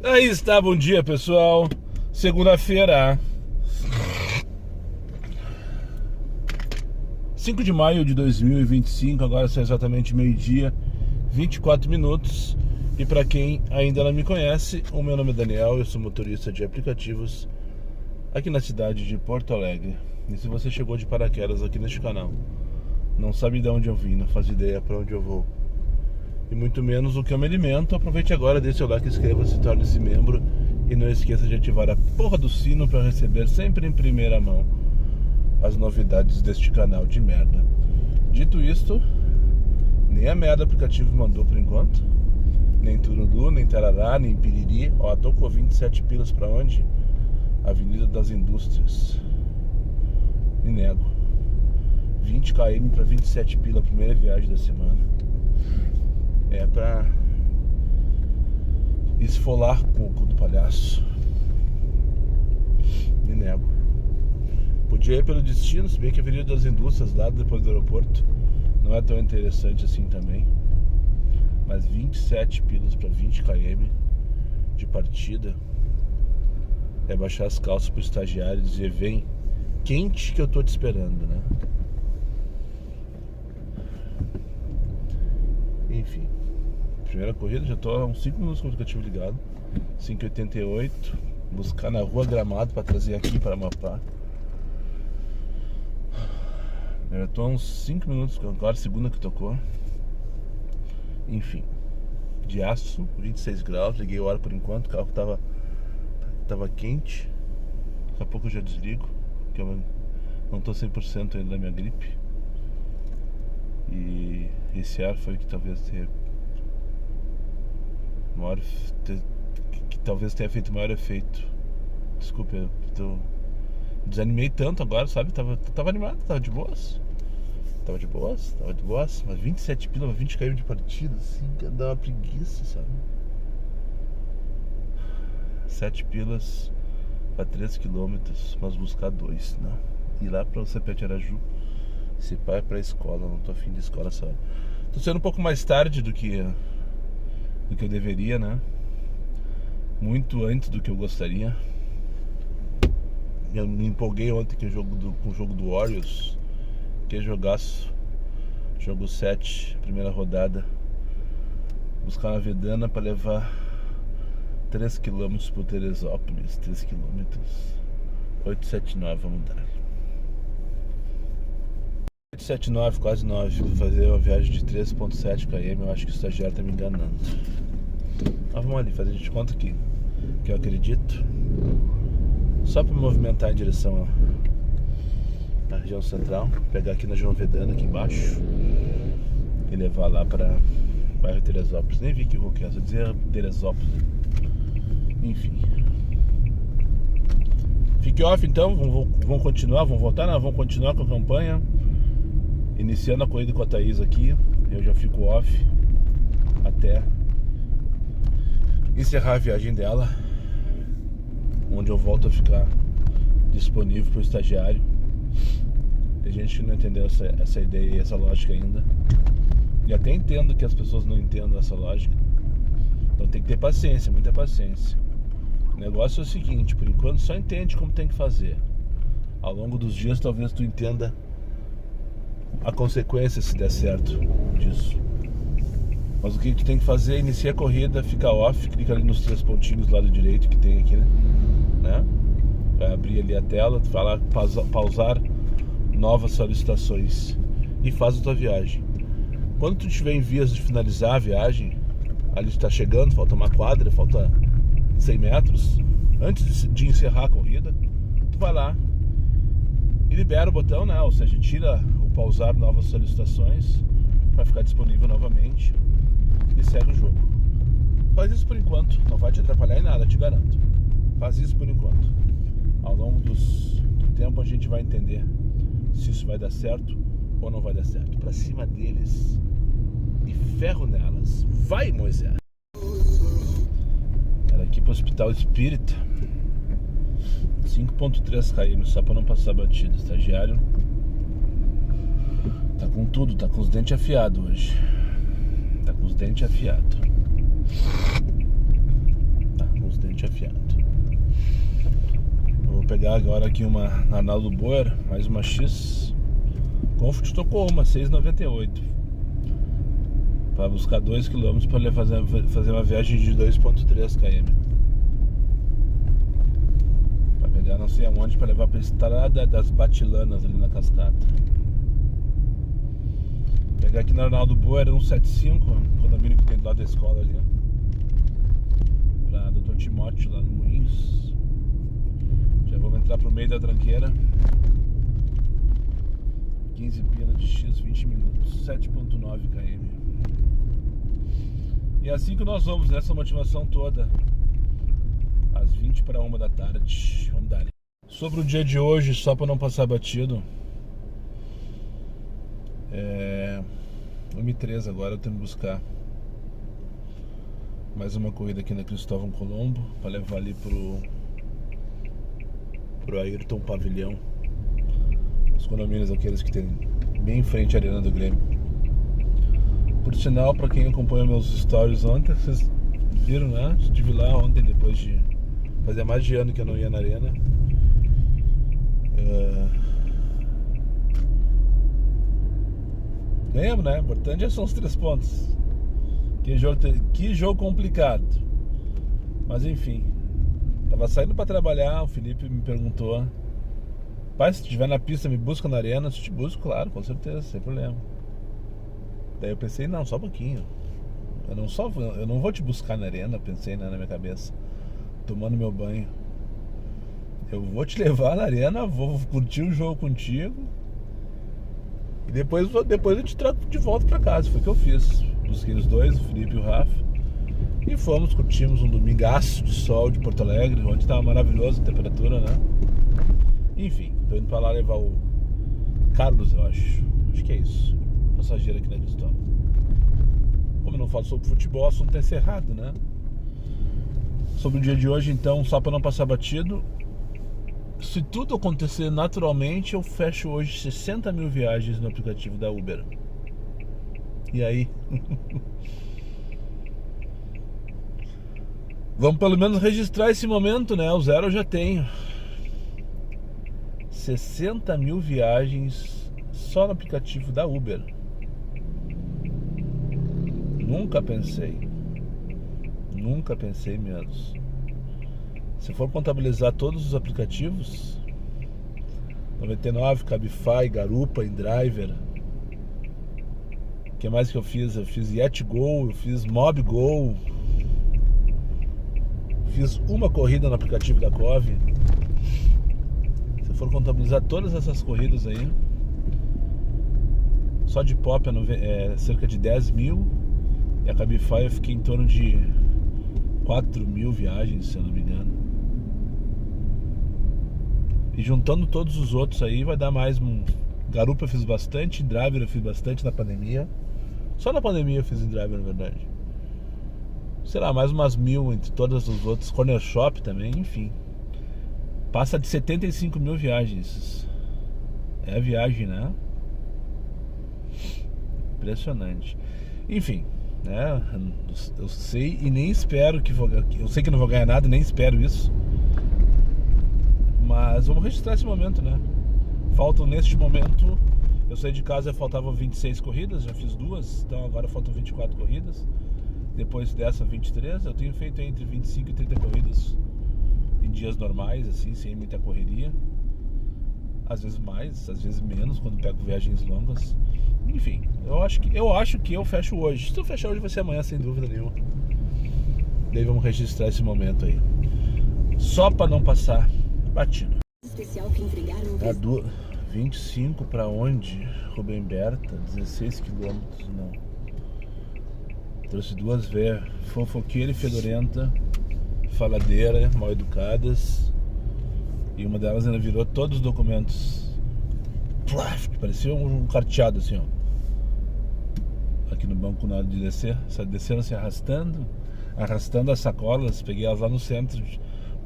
Aí está, bom dia pessoal. Segunda-feira, 5 de maio de 2025. Agora são exatamente meio-dia, 24 minutos. E para quem ainda não me conhece, o meu nome é Daniel, eu sou motorista de aplicativos aqui na cidade de Porto Alegre. E se você chegou de paraquedas aqui neste canal, não sabe de onde eu vim, não faz ideia para onde eu vou, e muito menos o que eu me alimento, aproveite agora, deixe seu like, inscreva-se, torne-se membro e não esqueça de ativar a porra do sino para receber sempre em primeira mão as novidades deste canal de merda. Dito isto, nem a merda aplicativo mandou por enquanto, nem Tururu, nem Tarará, nem Piriri. Ó, tô com 27 pilas pra onde? Avenida das Indústrias. Me nego. 20 km pra 27 pila, primeira viagem da semana. É pra esfolar com o cu do palhaço. Me nego. Podia ir pelo destino, se bem que a Avenida das Indústrias, lá depois do aeroporto, não é tão interessante assim também. Mas 27 pilas para 20 km de partida é baixar as calças pro estagiário e dizer: vem quente que eu tô te esperando, né? Enfim, primeira corrida, já tô há uns 5 minutos com o aplicativo ligado. 5h88, buscar na rua Gramado para trazer aqui para Amapá. Eu já tô há uns 5 minutos, agora segunda que tocou. Enfim, de aço, 26 graus, liguei a hora por enquanto, o carro tava quente. Daqui a pouco eu já desligo, porque eu não tô 100% ainda da minha gripe. E esse ar foi que talvez tenha feito maior efeito. Desculpa, eu desanimei tanto agora, sabe? Tava animado, tava de boas. Mas 27 pila, 20 km de partida, assim, dá uma preguiça, sabe? 7 pilas pra 3 km, mas buscar 2, não. Ir lá pra Cepete Araju, se pá é pra escola, não tô afim de escola essa hora. Tô sendo um pouco mais tarde do que eu deveria, né? Muito antes do que eu gostaria. Eu me empolguei ontem com o jogo do Warriors. Que jogaço. Jogo 7, primeira rodada. Buscar uma vedana para levar 3 km pro Teresópolis. 3 km 879, vamos dar 879, quase 9. Vou fazer uma viagem de 3,7 km. Eu acho que o estagiário tá me enganando. Mas vamos ali, fazer de conta que eu acredito. Só para me movimentar em direção à região central, pegar aqui na João Vedana, aqui embaixo, e levar lá para bairro Teresópolis. Nem vi que rua que é, só dizer Teresópolis. Enfim. Fique off então, vamos continuar, vamos voltar, não, vamos continuar com a campanha. Iniciando a corrida com a Thaís aqui, eu já fico off até encerrar a viagem dela, onde eu volto a ficar disponível para o estagiário. Tem gente que não entendeu essa ideia e essa lógica ainda. E até entendo que as pessoas não entendam essa lógica. Então tem que ter paciência, muita paciência. O negócio é o seguinte, por enquanto só entende como tem que fazer. Ao longo dos dias talvez tu entenda a consequência, se der certo, disso. Mas o que tu tem que fazer é iniciar a corrida, fica off, clica ali nos 3 pontinhos do lado direito que tem aqui, né? Vai abrir ali a tela, tu vai lá pausar novas solicitações e faz a tua viagem. Quando tu estiver em vias de finalizar a viagem, ali tu tá chegando, falta uma quadra, falta 100 metros, antes de encerrar a corrida, tu vai lá e libera o botão, né? Ou seja, tira o pausar novas solicitações para ficar disponível novamente e segue o jogo. Faz isso por enquanto, não vai te atrapalhar em nada, te garanto. Faz isso por enquanto. Ao longo do tempo a gente vai entender se isso vai dar certo ou não vai dar certo. Pra cima deles e ferro nelas. Vai, Moisés! Era aqui pro Hospital Espírita. 5,3 km só pra não passar batido. Estagiário tá com tudo, tá com os dentes afiados hoje. Tá com os dentes afiados. pegar agora aqui uma Arnaldo Boer, mais uma X. Comfort tocou uma 6,98 para buscar 2 km para fazer uma viagem de 2,3 km. Para pegar não sei aonde para levar para a estrada das Batilanas ali na Cascata. Pegar aqui na Arnaldo Boer 175, condomínio que tem do lado da escola ali. Pra Dr. Timóteo lá no Moinhos. Já vamos entrar pro meio da tranqueira. 15 pila de X, 20 minutos, 7,9 km. E é assim que nós vamos, nessa motivação toda, às 20 para 1 da tarde. Vamos dar. Sobre o dia de hoje, só para não passar batido, 1h03 agora, eu tenho que buscar mais uma corrida aqui na Cristóvão Colombo para levar ali pro Ayrton Pavilhão, os condomínios aqueles que tem bem em frente à Arena do Grêmio. Por sinal, para quem acompanhou meus stories ontem, vocês viram, né? Estive lá ontem, depois de fazer mais de ano que eu não ia na Arena. Ganhamos, né? O importante são os 3 pontos. Que jogo complicado. Mas enfim, tava saindo pra trabalhar, o Felipe me perguntou: pai, se estiver na pista me busca na Arena. Se te busco, claro, com certeza, sem problema. Daí eu pensei, não, só um pouquinho. Eu não vou te buscar na Arena, pensei, né, na minha cabeça, tomando meu banho. Eu vou te levar na Arena, vou curtir o jogo contigo e depois eu te trago de volta pra casa. Foi o que eu fiz. Busquei os dois, o Felipe e o Rafa, e fomos, curtimos um domingaço de sol de Porto Alegre, onde estava maravilhosa a temperatura, né? Enfim, tô indo pra lá levar o Carlos, eu acho que é isso, passageiro aqui na Cristóvão. Como eu não falo sobre futebol, o assunto tá encerrado, né? Sobre o dia de hoje, então, só para não passar batido, se tudo acontecer naturalmente, eu fecho hoje 60 mil viagens no aplicativo da Uber. E aí? Vamos pelo menos registrar esse momento, né? O 0 eu já tenho. 60 mil viagens só no aplicativo da Uber. Nunca pensei menos. Se for contabilizar todos os aplicativos, 99, Cabify, Garupa, InDriver. O que mais que eu fiz? Eu fiz YetGo, eu fiz MobGo, fiz uma corrida no aplicativo da Cove. Se for contabilizar todas essas corridas aí, só de Pop é cerca de 10 mil. E a Cabify eu fiquei em torno de 4 mil viagens, se eu não me engano. E juntando todos os outros aí vai dar mais Garupa eu fiz bastante, InDriver eu fiz bastante na pandemia. Só na pandemia eu fiz InDriver, na verdade. Sei lá, mais umas 1000 entre todas os outros. Corner Shop também, enfim. Passa de 75 mil viagens. É a viagem, né? Impressionante. Enfim, né? Eu sei e nem espero que vou. Eu sei que não vou ganhar nada e nem espero isso. Mas vamos registrar esse momento, né? Faltam neste momento. Eu saí de casa, faltavam 26 corridas, já fiz 2, então agora faltam 24 corridas. Depois dessa 23, eu tenho feito entre 25 e 30 corridas em dias normais, assim, sem muita correria. Às vezes mais, às vezes menos, quando pego viagens longas. Enfim, eu acho que eu fecho hoje. Se eu fechar hoje vai ser amanhã, sem dúvida nenhuma. Daí vamos registrar esse momento aí. Só para não passar batido. Especial que entregaram 25 para onde? Rubem Berta, 16 quilômetros, não. Trouxe 2 velhas, fofoqueira e fedorenta, faladeira, mal educadas. E uma delas ainda virou todos os documentos. Parecia um carteado assim, ó. Aqui no banco na hora de descer. Desceram se arrastando as sacolas. Peguei elas lá no centro.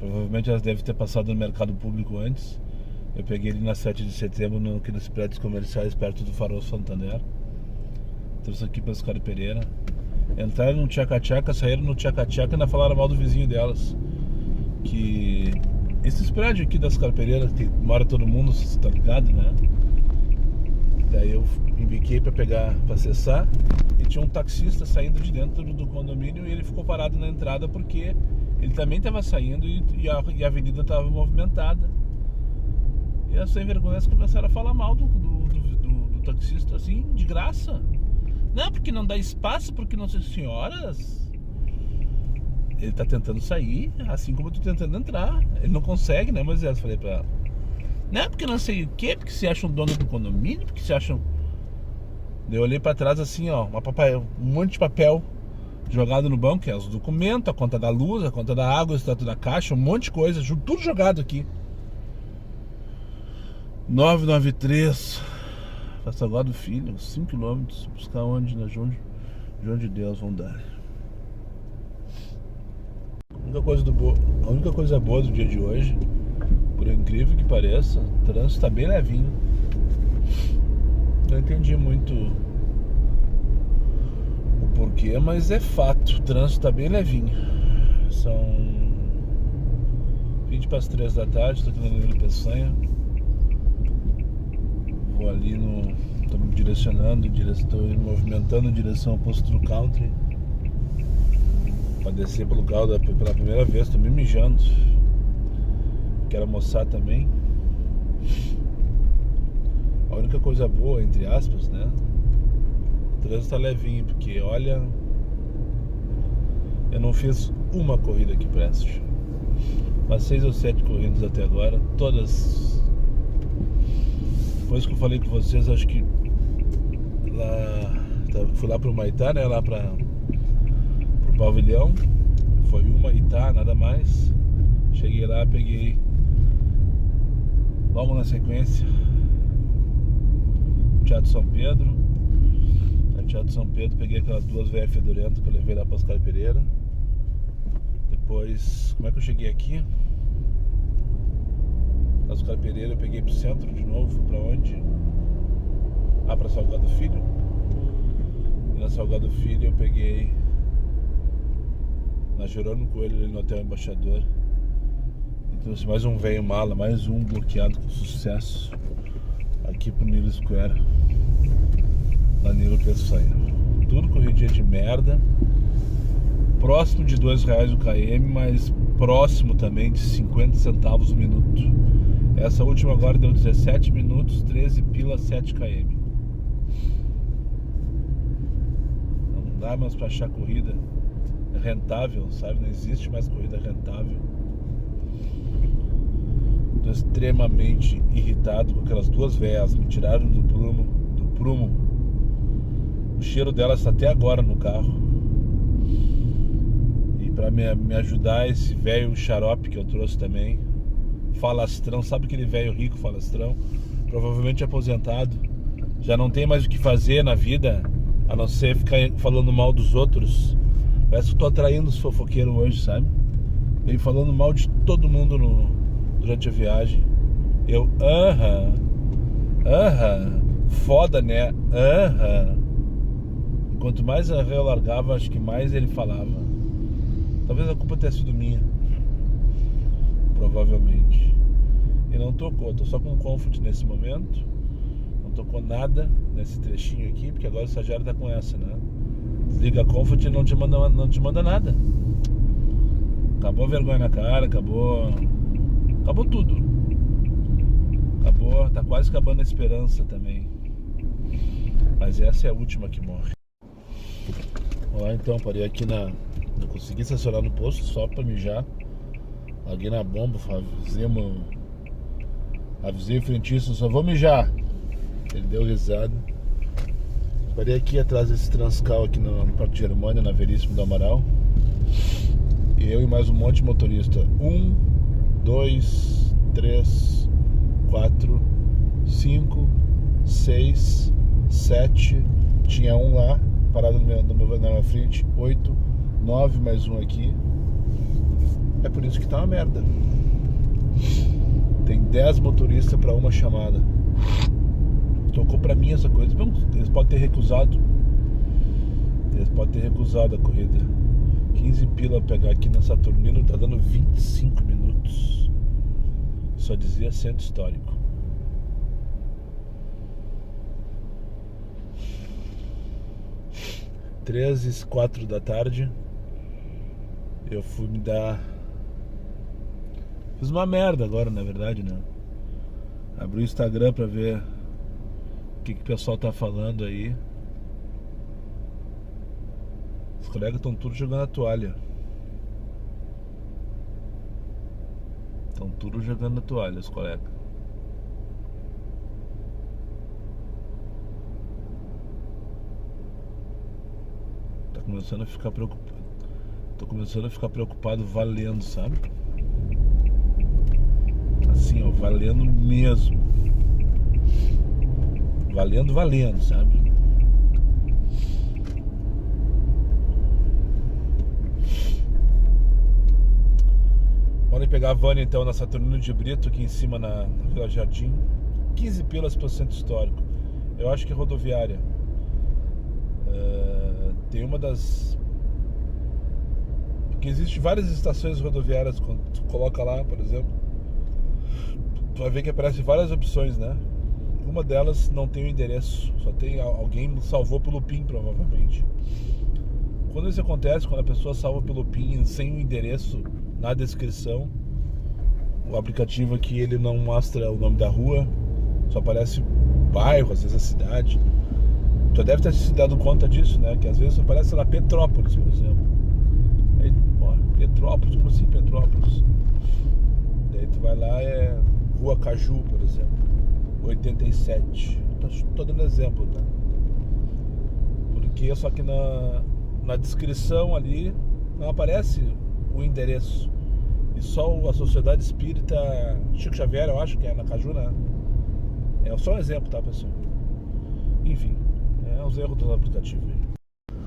Provavelmente elas devem ter passado no mercado público antes. Eu peguei ali na 7 de setembro, naqueles prédios comerciais perto do Farol Santander. Trouxe aqui para Oscar Pereira. Entraram no tchaca-tchaca, saíram no tchaca-tchaca e ainda falaram mal do vizinho delas. Que Esses prédios aqui das Carpeireiras, que mora todo mundo, você tá ligado, né? Daí eu embiquei pra acessar, e tinha um taxista saindo de dentro do condomínio e ele ficou parado na entrada porque ele também estava saindo e a avenida estava movimentada. E as sem vergonhas começaram a falar mal do taxista, assim, de graça. Não, porque não dá espaço, porque não sei, senhoras. Ele tá tentando sair, assim como eu tô tentando entrar. Ele não consegue, né, Moisés? Falei pra ela. Não, porque não sei o quê, porque se acham dono do condomínio, porque se acham... Eu olhei pra trás assim, ó, um monte de papel jogado no banco, que é os documentos, a conta da luz, a conta da água, o extrato da caixa, um monte de coisa, tudo jogado aqui. 993, pra Salgado Filho, 5 km, buscar onde, na João de Deus, vão dar. A única coisa boa do dia de hoje, por incrível que pareça, o trânsito tá bem levinho. Não entendi muito o porquê, mas é fato, o trânsito tá bem levinho. São 20 para as 3 da tarde, tô aqui no Nilo Peçanha. Vou ali tô me direcionando, estou me movimentando em direção ao posto do Country para descer pelo carro pela primeira vez. Estou me mijando. Quero almoçar também. A única coisa boa, entre aspas, né? O trânsito tá levinho, porque olha, eu não fiz uma corrida que preste. Mas 6 ou 7 corridas até agora, todas. Depois que eu falei com vocês, acho que fui lá pro Maitá, né? Lá pro pavilhão. Foi uma Itá, nada mais. Cheguei lá, peguei logo na sequência Teatro São Pedro. No Teatro São Pedro peguei aquelas 2 velhas fedorentas que eu levei lá para as Carpeireiras. Depois, como é que eu cheguei aqui? Das Carpeireiras eu peguei pro centro de novo. Fui pra onde? Pra Salgado Filho. E na Salgado Filho eu peguei na Jerônimo Coelho, ali no Hotel Embaixador. E trouxe mais um velho mala, mais um bloqueado com sucesso aqui pro Nilo Square, na Nilo Peçanha. Tudo corridinha de merda, próximo de R$2 o km, mas próximo também de 50 centavos o minuto. Essa última agora deu 17 minutos, 13 pila, 7 km. Não dá mais pra achar corrida rentável, sabe? Não existe mais corrida rentável. Tô extremamente irritado com aquelas 2 velhas. Me tiraram do prumo. O cheiro delas está até agora no carro. E pra me ajudar, esse velho xarope que eu trouxe também, falastrão, sabe aquele velho rico falastrão? Provavelmente aposentado. Já não tem mais o que fazer na vida, a não ser ficar falando mal dos outros. Parece que tô atraindo os fofoqueiros hoje, sabe? Veio falando mal de todo mundo durante a viagem. Eu, foda, né? Quanto mais eu largava, acho que mais ele falava. Talvez a culpa tenha sido minha. Provavelmente. E não tocou, tô só com Comfort nesse momento. Não tocou nada nesse trechinho aqui, porque agora o estagiário tá com essa, né? Desliga a Comfort e não te manda nada. Acabou a vergonha na cara, acabou tudo. Acabou, tá quase acabando a esperança também. Mas essa é a última que morre. Vamos lá então, parei aqui eu consegui estacionar no posto só pra mijar. Larguei na bomba, avisei o frentista, só vou mijar. Ele deu risada. Parei aqui atrás desse Transcal aqui no Parque de Germânia, na Veríssimo do Amaral. E eu e mais um monte de motorista. 1, 2, 3, 4, 5, 6, 7. Tinha um lá, parado na minha frente. 8, 9, mais um aqui. É por isso que tá uma merda. Tem 10 motoristas para uma chamada. Tocou pra mim essa coisa. Eles podem ter recusado. A corrida. 15 pila pegar aqui na Saturnino, tá dando 25 minutos. só dizia centro histórico. Três e 4 da tarde, eu fui me dar... Fiz uma merda agora, na verdade, né? Abri o Instagram pra ver o que o pessoal tá falando aí. Os colegas estão tudo jogando a toalha. Estão tudo jogando a toalha, os colegas. Tá começando a ficar preocupado. Tô começando a ficar preocupado valendo, sabe? Assim, ó, valendo mesmo. Valendo, sabe? Podem pegar a van então na Saturnino de Brito, aqui em cima na Vila Jardim. 15 pilas pro centro histórico. Eu acho que é rodoviária. Tem uma das... Porque existem várias estações rodoviárias. Quando tu coloca lá, por exemplo, tu vai ver que aparecem várias opções, né? Uma delas não tem o endereço. Só tem... Alguém salvou pelo PIN, provavelmente. Quando isso acontece, quando a pessoa salva pelo PIN sem o endereço na descrição, o aplicativo aqui ele não mostra o nome da rua, só aparece o bairro, às vezes a cidade. Tu deve ter se dado conta disso, né? Que às vezes aparece lá Petrópolis, por exemplo. Aí, ó, Petrópolis, como assim Petrópolis? Daí tu vai lá, é Rua Caju, por exemplo, 87. Tô dando exemplo, tá? Porque só que na descrição ali não aparece o endereço. E só a Sociedade Espírita Chico Xavier, eu acho que é na Caju, né? É só um exemplo, tá, pessoal? Enfim, é os erros do aplicativo aí.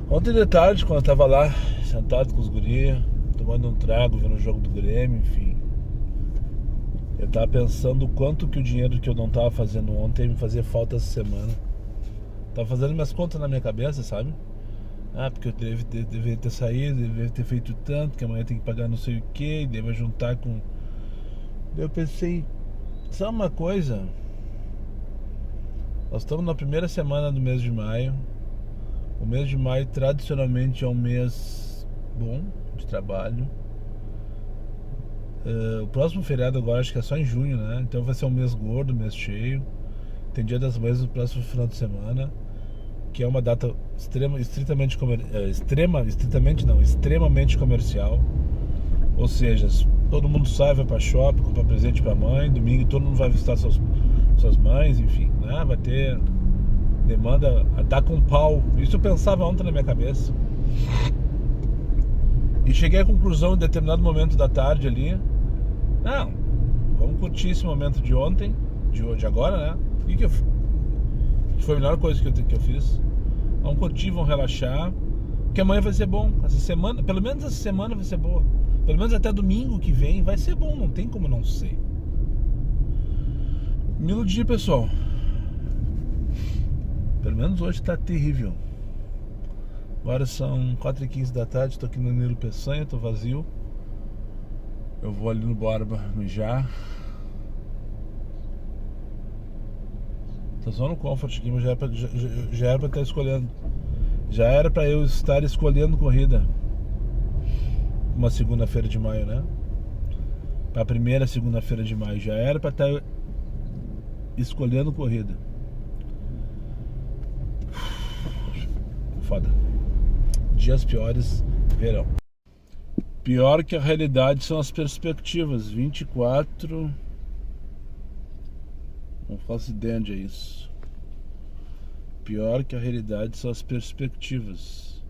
Ontem de tarde, quando eu tava lá sentado com os guri, tomando um trago, vendo o jogo do Grêmio, enfim, eu tava pensando o quanto que o dinheiro que eu não tava fazendo ontem me fazia falta essa semana. Tava fazendo minhas contas na minha cabeça, sabe? Porque eu deveria ter saído, deveria ter feito tanto, que amanhã tem que pagar não sei o que, e daí vai juntar com... Eu pensei, sabe uma coisa? Nós estamos na primeira semana do mês de maio. O mês de maio tradicionalmente é um mês bom de trabalho. O próximo feriado agora acho que é só em junho, né? Então vai ser um mês gordo, um mês cheio. Tem Dia das Mães no próximo final de semana, que é uma data extremamente comercial. Ou seja, todo mundo sai, vai pra shopping, compra presente pra mãe. Domingo todo mundo vai visitar suas mães, enfim, né? Vai ter demanda a dar com pau. Isso eu pensava ontem na minha cabeça. E cheguei à conclusão em determinado momento da tarde ali. Não, vamos curtir esse momento de ontem, de agora, né? E que foi a melhor coisa que eu fiz. Vamos curtir, vamos relaxar, que amanhã vai ser bom. Essa semana, pelo menos essa semana vai ser boa. Pelo menos até domingo que vem vai ser bom, não tem como não ser. Me iludi, pessoal. Pelo menos hoje tá terrível. Agora são 4h15 da tarde, tô aqui no Nilo Peçanha, tô vazio. Eu vou ali no Borba mijar. Tô só no Comfort aqui, mas já era pra estar escolhendo. Já era pra eu estar escolhendo corrida. Uma segunda-feira de maio, né? Pra primeira segunda-feira de maio. Já era pra estar escolhendo corrida. Foda. Dias piores, verão. Pior que a realidade são as perspectivas. 24... Não faço ideia onde é isso. Pior que a realidade são as perspectivas.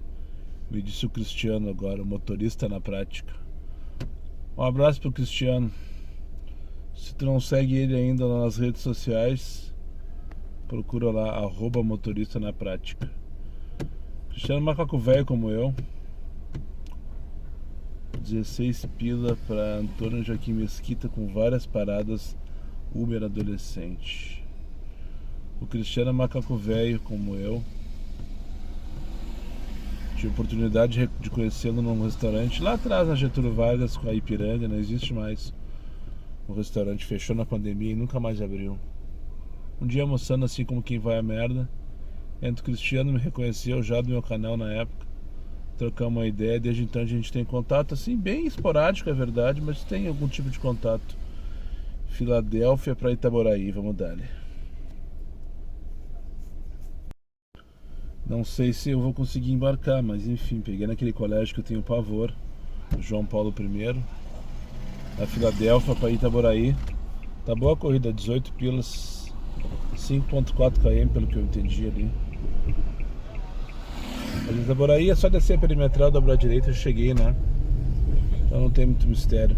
Me disse o Cristiano agora, o motorista na prática. Um abraço pro Cristiano. Se tu não segue ele ainda nas redes sociais, procura lá, @motorista na prática. Cristiano macaco velho como eu. 16 pila para Antônio Joaquim Mesquita com várias paradas Uber adolescente. O Cristiano é macaco velho como eu. Tive oportunidade de conhecê-lo num restaurante lá atrás na Getúlio Vargas com a Ipiranga, não existe mais. O restaurante fechou na pandemia e nunca mais abriu. Um dia almoçando assim como quem vai a merda, o Cristiano me reconheceu já do meu canal na época. Trocamos uma ideia, desde então a gente tem contato assim, bem esporádico, é verdade, mas tem algum tipo de contato. Filadélfia para Itaboraí, vamos dar. Não sei se eu vou conseguir embarcar, mas enfim, peguei naquele colégio que eu tenho pavor, João Paulo I, da Filadélfia para Itaboraí. Tá boa a corrida, 18 pilas, 5.4 km pelo que eu entendi ali. Mas Itaboraí é só descer a perimetral, dobrar a direita, eu cheguei, né? Então não tem muito mistério.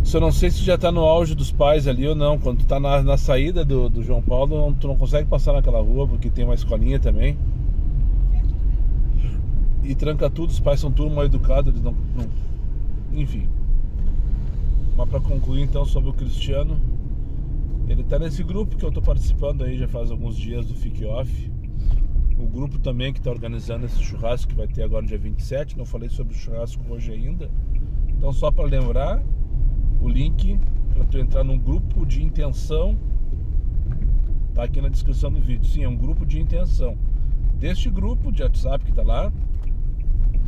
Só não sei se já tá no auge dos pais ali ou não. Quando tu tá na saída do João Paulo, tu não consegue passar naquela rua, porque tem uma escolinha também. E tranca tudo, os pais são tudo mal educados, eles não... Enfim. Mas pra concluir então sobre o Cristiano, ele tá nesse grupo que eu tô participando aí já faz alguns dias do Fique Off. O grupo também que tá organizando esse churrasco que vai ter agora no dia 27. Não falei sobre o churrasco hoje ainda. Então só pra lembrar, o link para tu entrar num grupo de intenção tá aqui na descrição do vídeo. Sim, é um grupo de intenção. Deste grupo de WhatsApp que tá lá,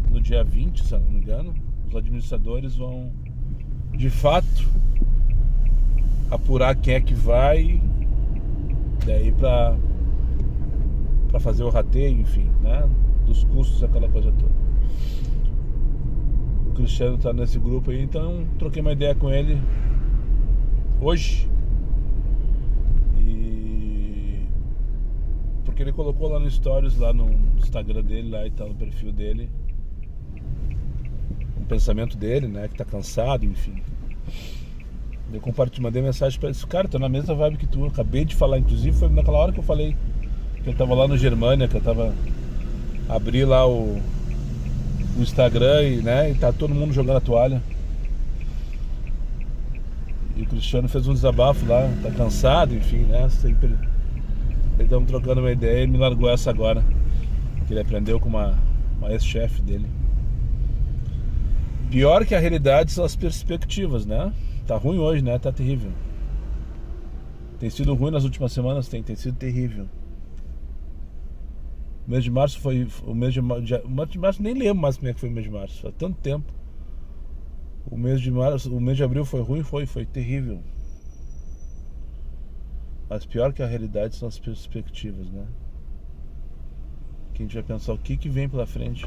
no dia 20, se eu não me engano, os administradores vão de fato apurar quem é que vai, daí pra fazer o rateio, enfim, né, dos custos, aquela coisa toda. O Cristiano tá nesse grupo aí, então troquei uma ideia com ele hoje. E porque ele colocou lá no stories, lá no Instagram dele, lá e tal, no perfil dele, um pensamento dele, né, que tá cansado, enfim. Eu mandei mensagem pra ele, cara, tô na mesma vibe que tu, acabei de falar, inclusive foi naquela hora que eu falei que eu tava lá no Germânia, que eu tava abri lá o Instagram e, né, e tá todo mundo jogando a toalha. E o Cristiano fez um desabafo lá, tá cansado, enfim, né, sempre. Eles estão trocando uma ideia e me largou essa agora, que ele aprendeu com uma ex-chefe dele. Pior que a realidade são as perspectivas, né? Tá ruim hoje, né? Tá terrível. Tem sido ruim nas últimas semanas, tem sido terrível. O mês de março foi... O mês de março nem lembro mais como é que foi o mês de março. Faz tanto tempo. O mês de abril foi ruim, foi terrível. Mas pior que a realidade são as perspectivas, né? Que a gente vai pensar o que vem pela frente.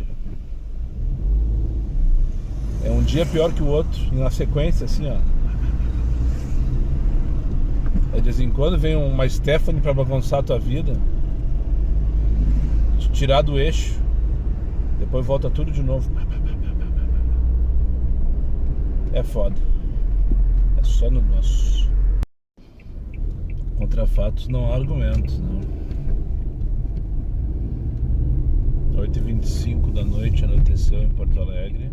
É um dia pior que o outro, na sequência, assim, ó. De vez em quando vem uma Stephanie pra bagunçar a tua vida, te tirar do eixo, depois volta tudo de novo. É foda. É só no nosso. Contra fatos não há argumentos, não. 8h25 da noite, anoiteceu em Porto Alegre.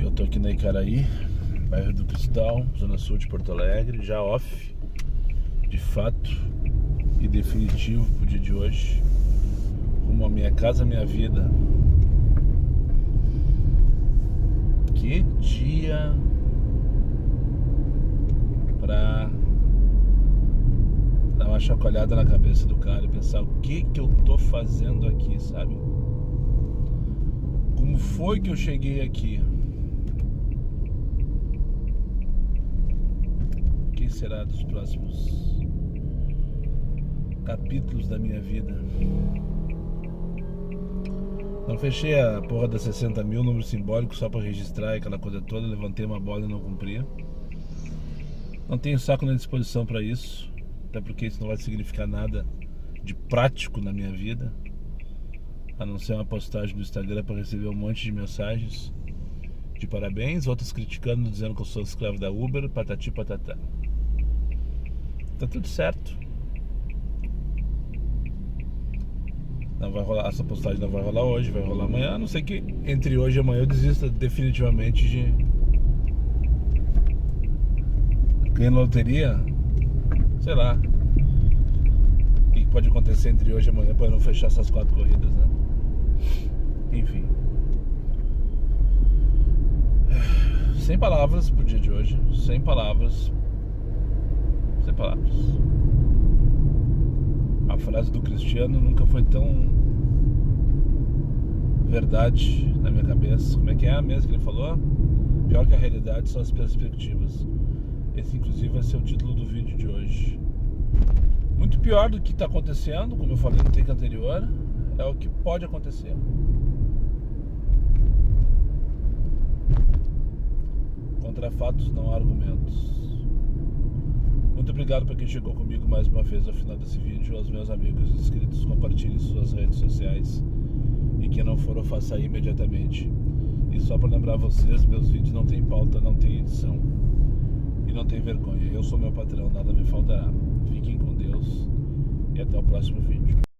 Eu tô aqui na Icaraí, bairro do Cristal, zona sul de Porto Alegre, já off, de fato e definitivo pro dia de hoje, rumo à minha casa, minha vida. Que dia pra dar uma chacoalhada na cabeça do cara e pensar o que eu tô fazendo aqui, sabe? Como foi que eu cheguei aqui? O que será dos próximos capítulos da minha vida? Não fechei a porra das 60 mil, número simbólico, só pra registrar aquela coisa toda. Levantei uma bola e não cumpria. Não tenho saco nem disposição pra isso, até porque isso não vai significar nada de prático na minha vida, a não ser uma postagem no Instagram pra receber um monte de mensagens de parabéns, outras criticando, dizendo que eu sou escravo da Uber, patati patatá. Tá tudo certo. Não vai rolar, essa postagem não vai rolar hoje, vai rolar amanhã, a não ser que entre hoje e amanhã eu desista definitivamente de ganhar na loteria. Sei lá o que pode acontecer entre hoje e amanhã para não fechar essas 4 corridas, né? Enfim, sem palavras pro dia de hoje. Sem palavras. Sem palavras. A frase do Cristiano nunca foi tão verdade na minha cabeça. Como é que é mesmo que ele falou? Pior que a realidade são as perspectivas. Esse inclusive vai ser o título do vídeo de hoje. Muito pior do que está acontecendo, como eu falei no take anterior, é o que pode acontecer. Contra fatos não há argumentos. Muito obrigado para quem chegou comigo mais uma vez ao final desse vídeo. Aos meus amigos inscritos, compartilhem em suas redes sociais. E quem não for, eu faça aí imediatamente. E só para lembrar vocês, meus vídeos não tem pauta, não tem edição. E não tem vergonha. Eu sou meu patrão, nada me faltará. Fiquem com Deus e até o próximo vídeo.